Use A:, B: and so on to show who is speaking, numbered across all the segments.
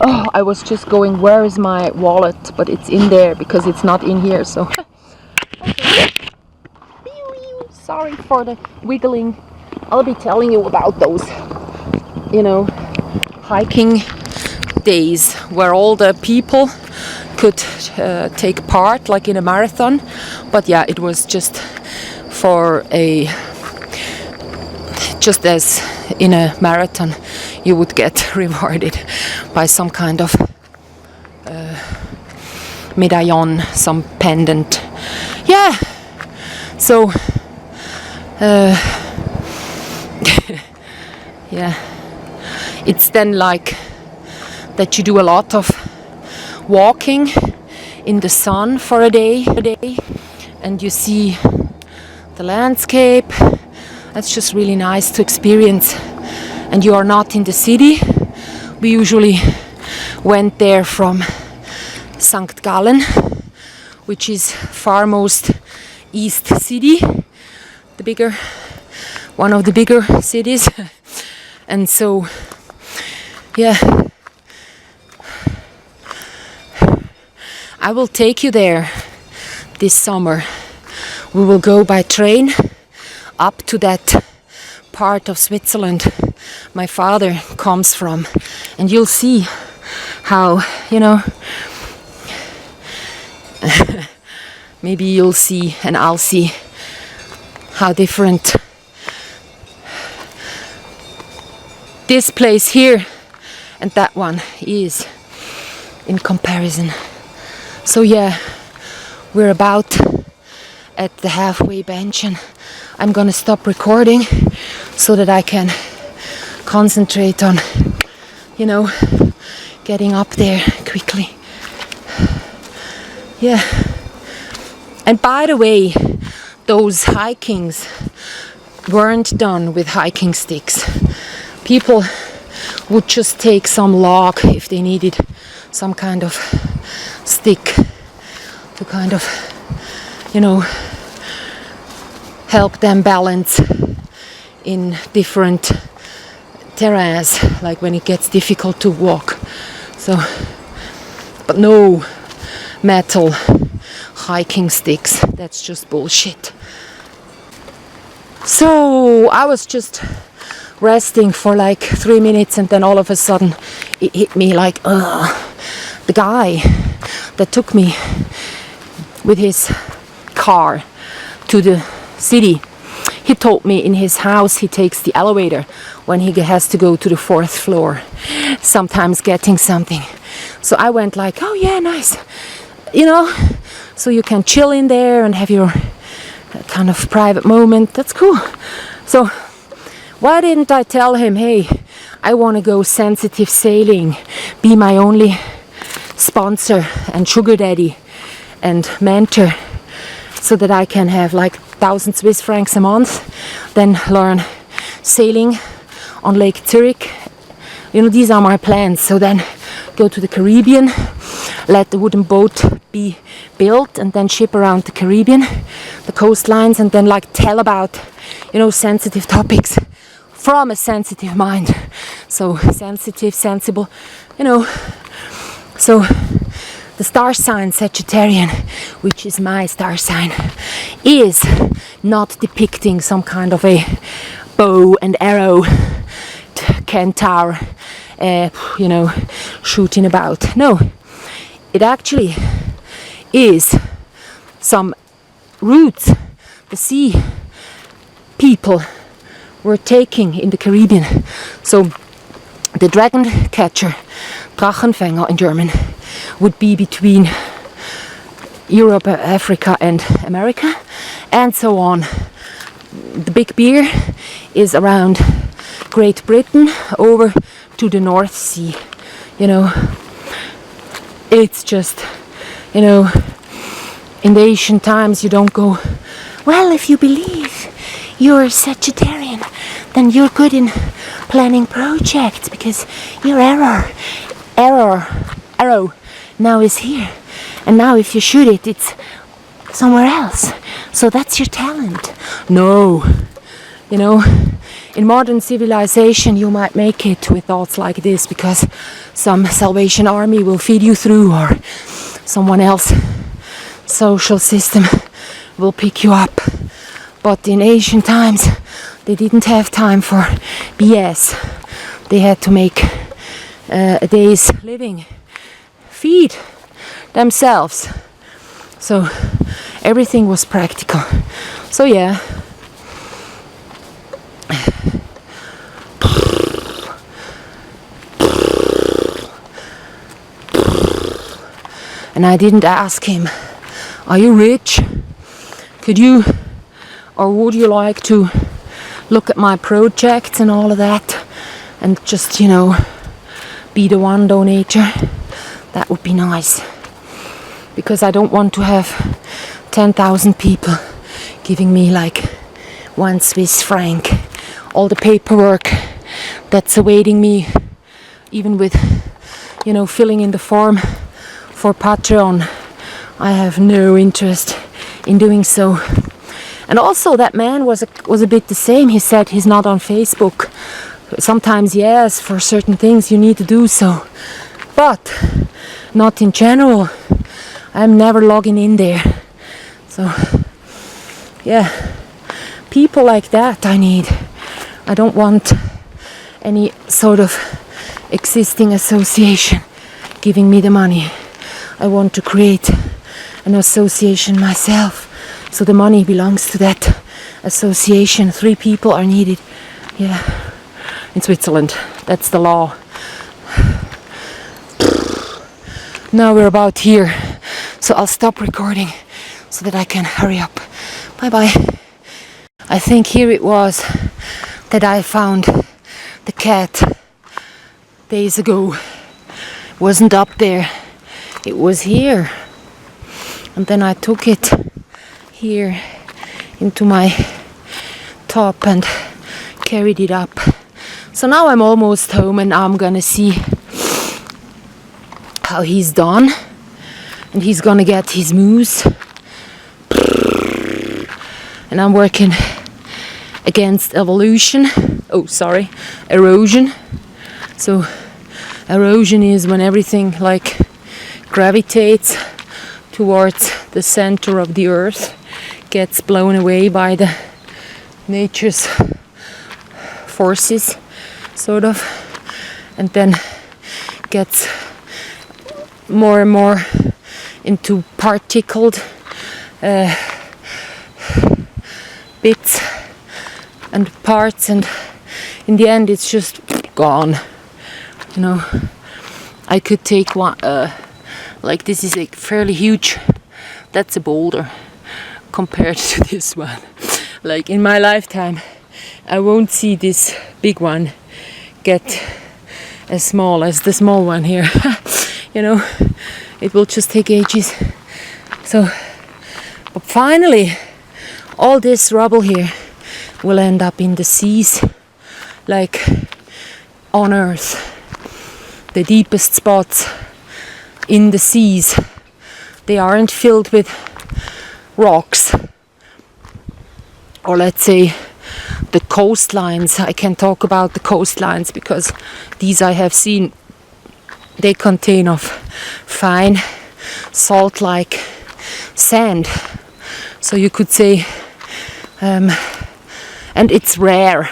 A: Oh, I was just going, where is my wallet? But it's in there because it's not in here, so. Okay. Sorry for the wiggling. I'll be telling you about those, hiking days where all the people could take part, like in a marathon. But yeah, it was just just as in a marathon you would get rewarded by some kind of medallion, some pendant. Yeah, so yeah, it's then like that you do a lot of walking in the sun for a day, and you see the landscape. That's just really nice to experience. And you are not in the city. We usually went there from St. Gallen, which is farmost east city, one of the bigger cities. And so, yeah, I will take you there this summer. We will go by train up to that part of Switzerland my father comes from, and you'll see how, maybe you'll see and I'll see how different this place here and that one is in comparison. So yeah, we're about at the halfway bench, and I'm gonna stop recording so that I can concentrate on, getting up there quickly. Yeah. And by the way, those hikings weren't done with hiking sticks. People would just take some log if they needed some kind of stick to kind of, help them balance in different terrains, like when it gets difficult to walk. So, but no metal hiking sticks, that's just bullshit. So I was just resting for like 3 minutes, and then all of a sudden it hit me like, the guy that took me with his car to the city, he told me in his house he takes the elevator when he has to go to the 4th floor, sometimes getting something. So I went like, oh yeah, nice, so you can chill in there and have your kind of private moment. That's cool. So why didn't I tell him, hey, I want to go sensitive sailing, be my only sponsor and sugar daddy and mentor, so that I can have like 1,000 Swiss francs a month, then learn sailing on Lake Zurich. These are my plans. So then go to the Caribbean, let the wooden boat be built, and then ship around the Caribbean, the coastlines, and then like tell about, sensitive topics from a sensitive mind. So sensitive, sensible, So the star sign Sagittarian, which is my star sign, is not depicting some kind of a bow and arrow centaur, shooting about. No, it actually is some routes the sea people were taking in the Caribbean. So the dragon catcher, Drachenfänger in German, would be between Europe, Africa and America, and so on. The big bear is around Great Britain over to the North Sea. It's just, in the ancient times you don't go, well, if you believe you're Sagittarian, then you're good in planning projects because your arrow now is here, and now if you shoot it, it's somewhere else, so that's your talent. No, You know, in modern civilization you might make it with thoughts like this because some Salvation Army will feed you through, or someone else social system will pick you up. But in ancient times they didn't have time for BS. They had to make a day's living, feed themselves. So everything was practical. So yeah. And I didn't ask him, are you rich? Could you, or would you like to look at my projects and all of that and just, you know, be the one donator? That would be nice. Because I don't want to have 10,000 people giving me like 1 Swiss franc. All the paperwork that's awaiting me, even with, you know, filling in the form for Patreon, I have no interest in doing so. And also that man was a bit the same. He said he's not on Facebook. Sometimes yes, for certain things you need to do so, but not in general. I'm never logging in there. So yeah, people like that I need. I don't want any sort of existing association giving me the money. I want to create an association myself, so the money belongs to that association. 3 people are needed. Yeah, in Switzerland, that's the law. Now we're about here, so I'll stop recording so that I can hurry up. Bye bye. I think here it was that I found the cat days ago. It wasn't up there. It was here, and then I took it here into my top and carried it up. So now I'm almost home, and I'm gonna see how he's done, and he's gonna get his moose, and I'm working against erosion. So erosion is when everything like gravitates towards the center of the earth, gets blown away by the nature's forces, sort of, and then gets more and more into particled bits and parts, and in the end it's just gone. You know, I could take one, like this is a fairly huge, that's a boulder compared to this one. Like in my lifetime I won't see this big one get as small as the small one here. You know, it will just take ages. So, but finally all this rubble here will end up in the seas, like on Earth. The deepest spots in the seas, they aren't filled with rocks, or let's say the coastlines. I can talk about the coastlines because these I have seen, they contain of fine salt-like sand. So you could say, and it's rare,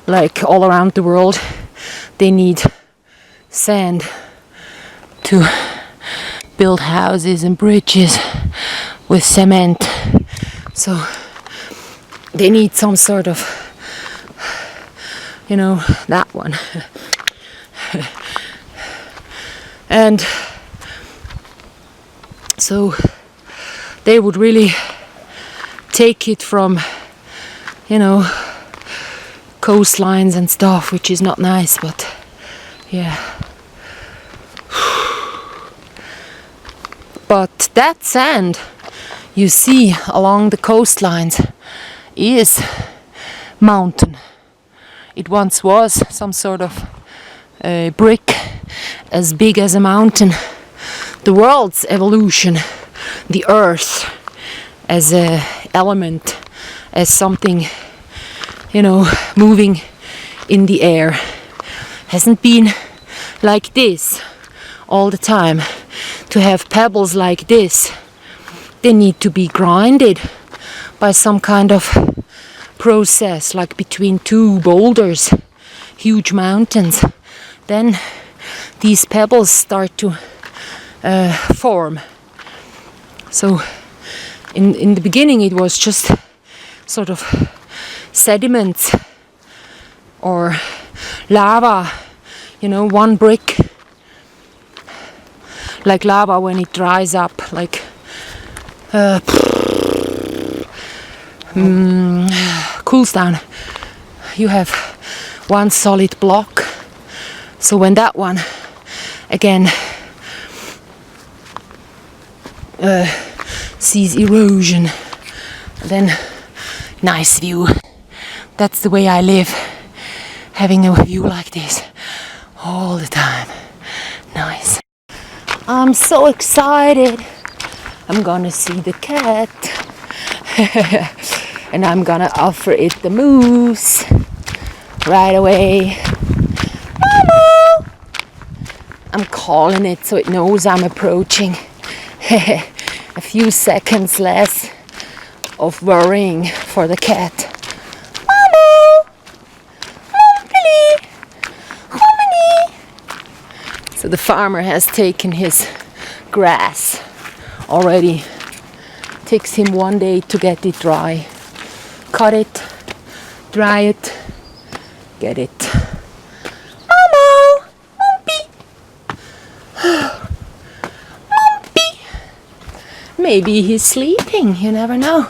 A: like all around the world they need sand to build houses and bridges with cement. So they need some sort of, you know, that one. And so they would really take it from, you know, coastlines and stuff, which is not nice, but yeah. But that sand you see along the coastlines is mountain. It once was some sort of brick as big as a mountain. The world's evolution, the earth as a element, as something you know, moving in the air. Hasn't been like this all the time. To have pebbles like this, they need to be grinded by some kind of process, like between two boulders, huge mountains. Then these pebbles start to form. So in the beginning it was just sort of sediments or lava, you know, one brick, like lava when it dries up, like cools down. You have one solid block. So when that one again sees erosion, then nice view. That's the way I live, having a view like this all the time. Nice. I'm so excited. I'm gonna see the cat. And I'm gonna offer it the moose right away. Mama! I'm calling it so it knows I'm approaching. A few seconds less of worrying for the cat. Mama! Hominy! So the farmer has taken his grass already. Takes him 1 day to get it dry. Cut it, dry it, get it. Mama! Mumpy! Mumpy! Maybe he's sleeping, you never know.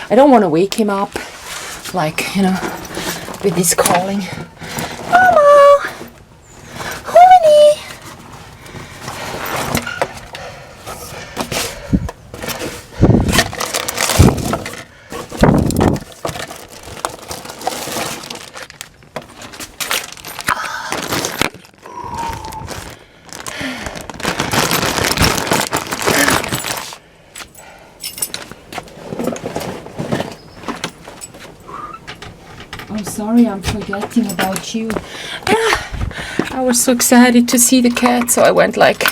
A: I don't want to wake him up, like, you know, with his calling. Mama! Hominy! I'm sorry, I'm forgetting about you. I was so excited to see the cat, so I went like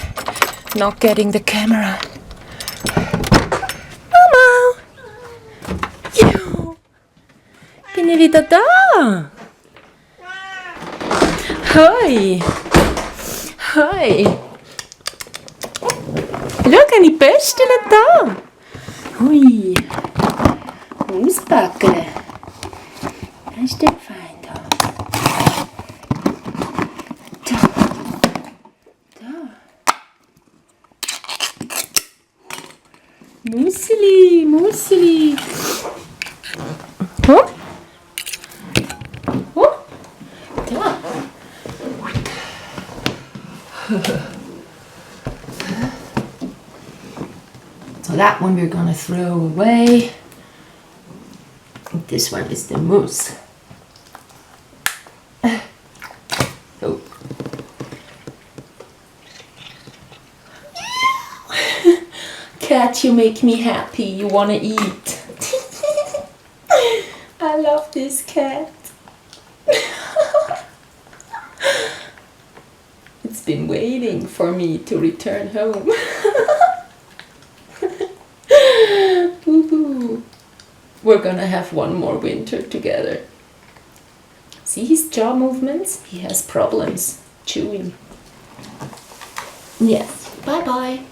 A: not getting the camera. Mama! Jo! Bin ni wieder da? Hoi! Hoi! Schau, eine Pöstchen da! Hui! Auspacken! Ein Stück fein da. Da. Musseli, Musseli. Huh? Huh? Da. So that one we're gonna throw away. This one is the moose. Oh. Cat, you make me happy. You wanna eat. I love this cat. It's been waiting for me to return home. Boo-boo. We're gonna have one more winter together. See his jaw movements? He has problems chewing. Yes. Bye-bye.